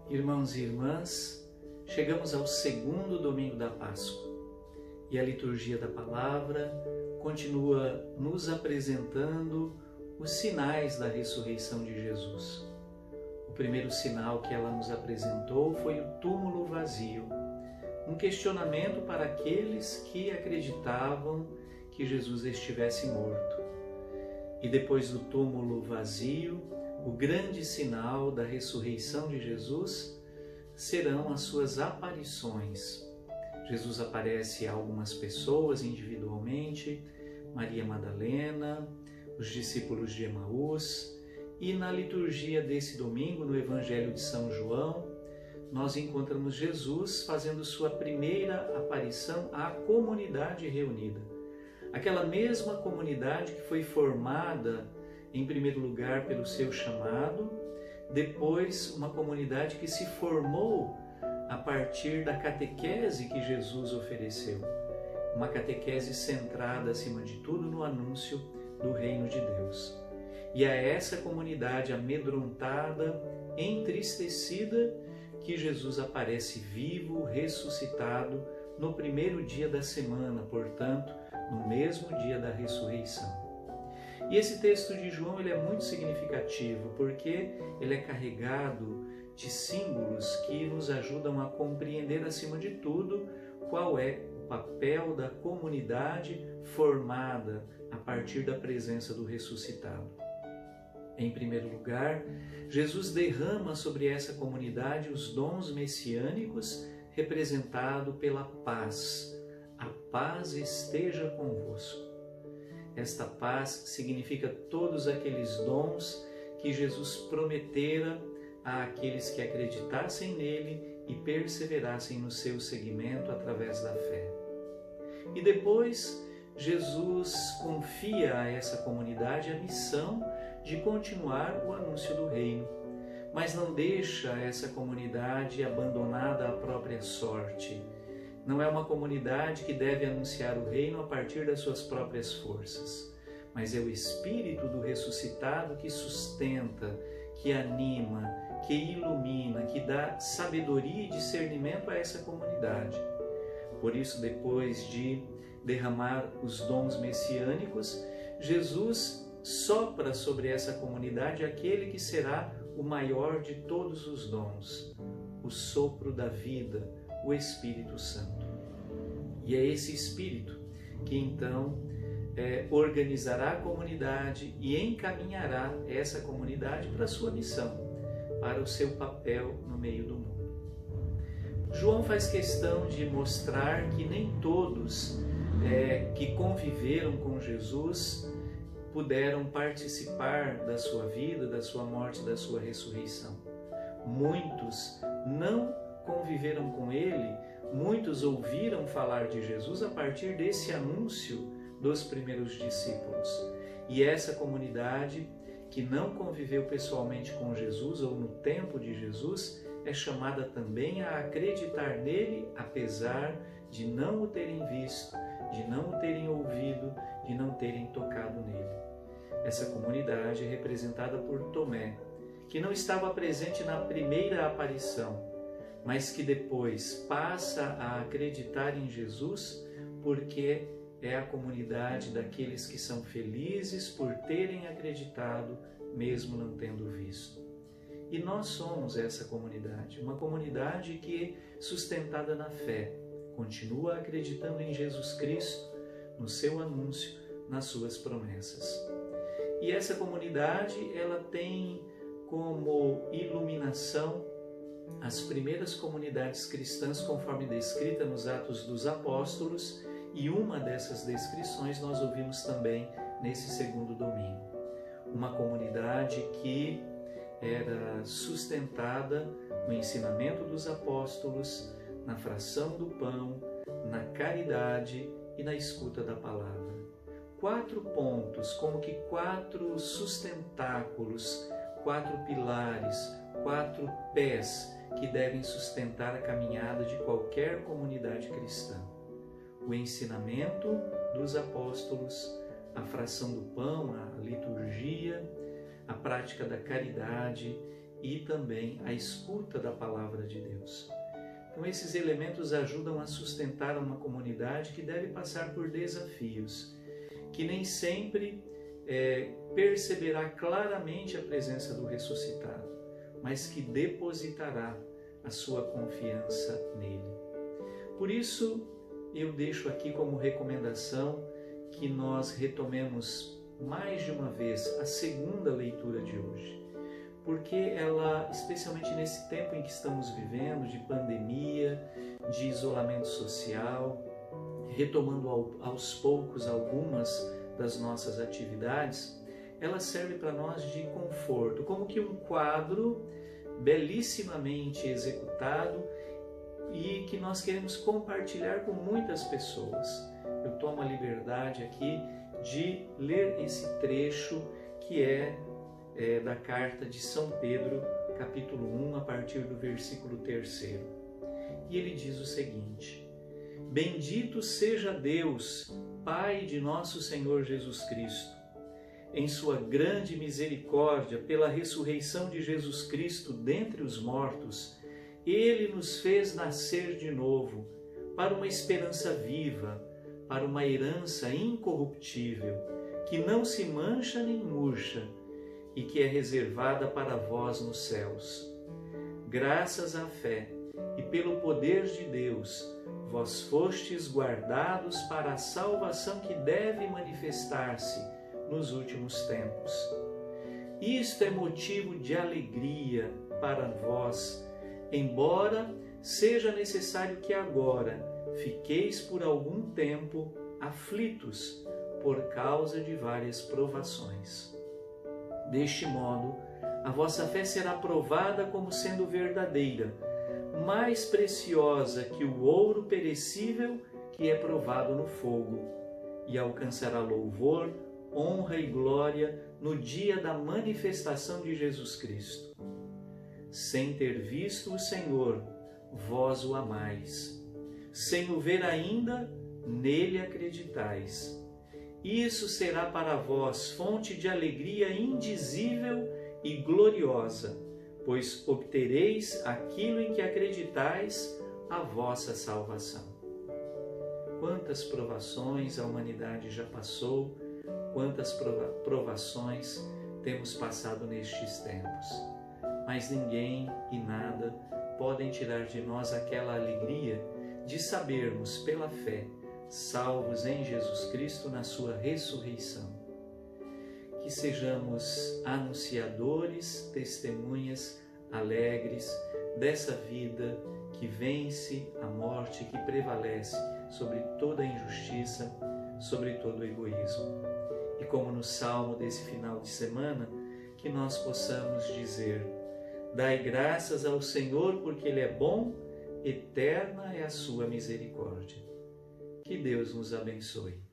Irmãos e irmãs, chegamos ao segundo domingo da Páscoa e a liturgia da palavra continua nos apresentando os sinais da ressurreição de Jesus. O primeiro sinal que ela nos apresentou foi o túmulo vazio, um questionamento para aqueles que acreditavam que Jesus estivesse morto. E depois do túmulo vazio, o grande sinal da ressurreição de Jesus serão as suas aparições. Jesus aparece a algumas pessoas individualmente, Maria Madalena, os discípulos de Emaús, e na liturgia desse domingo, no Evangelho de São João, nós encontramos Jesus fazendo sua primeira aparição à comunidade reunida. Aquela mesma comunidade que foi formada, em primeiro lugar, pelo seu chamado, depois uma comunidade que se formou a partir da catequese que Jesus ofereceu. Uma catequese centrada, acima de tudo, no anúncio do reino de Deus. E a essa comunidade amedrontada, entristecida, que Jesus aparece vivo, ressuscitado, no primeiro dia da semana, portanto, no mesmo dia da ressurreição. E esse texto de João ele é muito significativo, porque ele é carregado de símbolos que nos ajudam a compreender, acima de tudo, qual é o papel da comunidade formada a partir da presença do ressuscitado. Em primeiro lugar, Jesus derrama sobre essa comunidade os dons messiânicos representado pela paz. A paz esteja convosco. Esta paz significa todos aqueles dons que Jesus prometera àqueles que acreditassem nele e perseverassem no seu seguimento através da fé. E depois, Jesus confia a essa comunidade a missão de continuar o anúncio do reino, mas não deixa essa comunidade abandonada à própria sorte. Não é uma comunidade que deve anunciar o reino a partir das suas próprias forças, mas é o Espírito do ressuscitado que sustenta, que anima, que ilumina, que dá sabedoria e discernimento a essa comunidade. Por isso, depois de derramar os dons messiânicos, Jesus sopra sobre essa comunidade aquele que será o maior de todos os dons, o sopro da vida, o Espírito Santo. E é esse Espírito que então organizará a comunidade e encaminhará essa comunidade para a sua missão, para o seu papel no meio do mundo. João faz questão de mostrar que nem todos que conviveram com Jesus puderam participar da sua vida, da sua morte, da sua ressurreição. Muitos não conviveram com ele, muitos ouviram falar de Jesus a partir desse anúncio dos primeiros discípulos. E essa comunidade que não conviveu pessoalmente com Jesus ou no tempo de Jesus é chamada também a acreditar nele, apesar de não o terem visto, de não o terem ouvido, de não terem tocado nele. Essa comunidade é representada por Tomé, que não estava presente na primeira aparição, mas que depois passa a acreditar em Jesus porque é a comunidade daqueles que são felizes por terem acreditado, mesmo não tendo visto. E nós somos essa comunidade, uma comunidade que, sustentada na fé, continua acreditando em Jesus Cristo, no seu anúncio, nas suas promessas. E essa comunidade, ela tem como iluminação as primeiras comunidades cristãs, conforme descrita nos Atos dos Apóstolos, e uma dessas descrições nós ouvimos também nesse segundo domingo. Uma comunidade que era sustentada no ensinamento dos apóstolos, na fração do pão, na caridade e na escuta da palavra. 4 pontos, como que 4 sustentáculos, 4 pilares, 4 pés que devem sustentar a caminhada de qualquer comunidade cristã. O ensinamento dos apóstolos, a fração do pão, a liturgia, a prática da caridade e também a escuta da palavra de Deus. Então, esses elementos ajudam a sustentar uma comunidade que deve passar por desafios, que nem sempre perceberá claramente a presença do ressuscitado, mas que depositará a sua confiança nele. Por isso, eu deixo aqui como recomendação que nós retomemos mais de uma vez a segunda leitura de hoje, porque ela, especialmente nesse tempo em que estamos vivendo, de pandemia, de isolamento social, retomando aos poucos algumas das nossas atividades, ela serve para nós de conforto, como que um quadro belíssimamente executado e que nós queremos compartilhar com muitas pessoas. Eu tomo a liberdade aqui de ler esse trecho que é da carta de São Pedro, capítulo 1, a partir do versículo 3. E ele diz o seguinte: Bendito seja Deus, Pai de nosso Senhor Jesus Cristo. Em sua grande misericórdia, pela ressurreição de Jesus Cristo dentre os mortos, Ele nos fez nascer de novo, para uma esperança viva, para uma herança incorruptível, que não se mancha nem murcha, e que é reservada para vós nos céus. Graças à fé e pelo poder de Deus, vós fostes guardados para a salvação que deve manifestar-se nos últimos tempos. Isto é motivo de alegria para vós, embora seja necessário que agora fiqueis por algum tempo aflitos por causa de várias provações. Deste modo, a vossa fé será provada como sendo verdadeira, mais preciosa que o ouro perecível que é provado no fogo, e alcançará louvor, honra e glória no dia da manifestação de Jesus Cristo. Sem ter visto o Senhor, vós o amais. Sem o ver ainda, nele acreditais. Isso será para vós fonte de alegria indizível e gloriosa, pois obtereis aquilo em que acreditais, a vossa salvação. Quantas provações a humanidade já passou, quantas provações temos passado nestes tempos. Mas ninguém e nada podem tirar de nós aquela alegria de sabermos pela fé, salvos em Jesus Cristo na sua ressurreição. Que sejamos anunciadores, testemunhas alegres dessa vida que vence a morte, que prevalece sobre toda a injustiça, sobre todo o egoísmo. E como no salmo desse final de semana, que nós possamos dizer: dai graças ao Senhor porque Ele é bom, eterna é a sua misericórdia. Que Deus nos abençoe.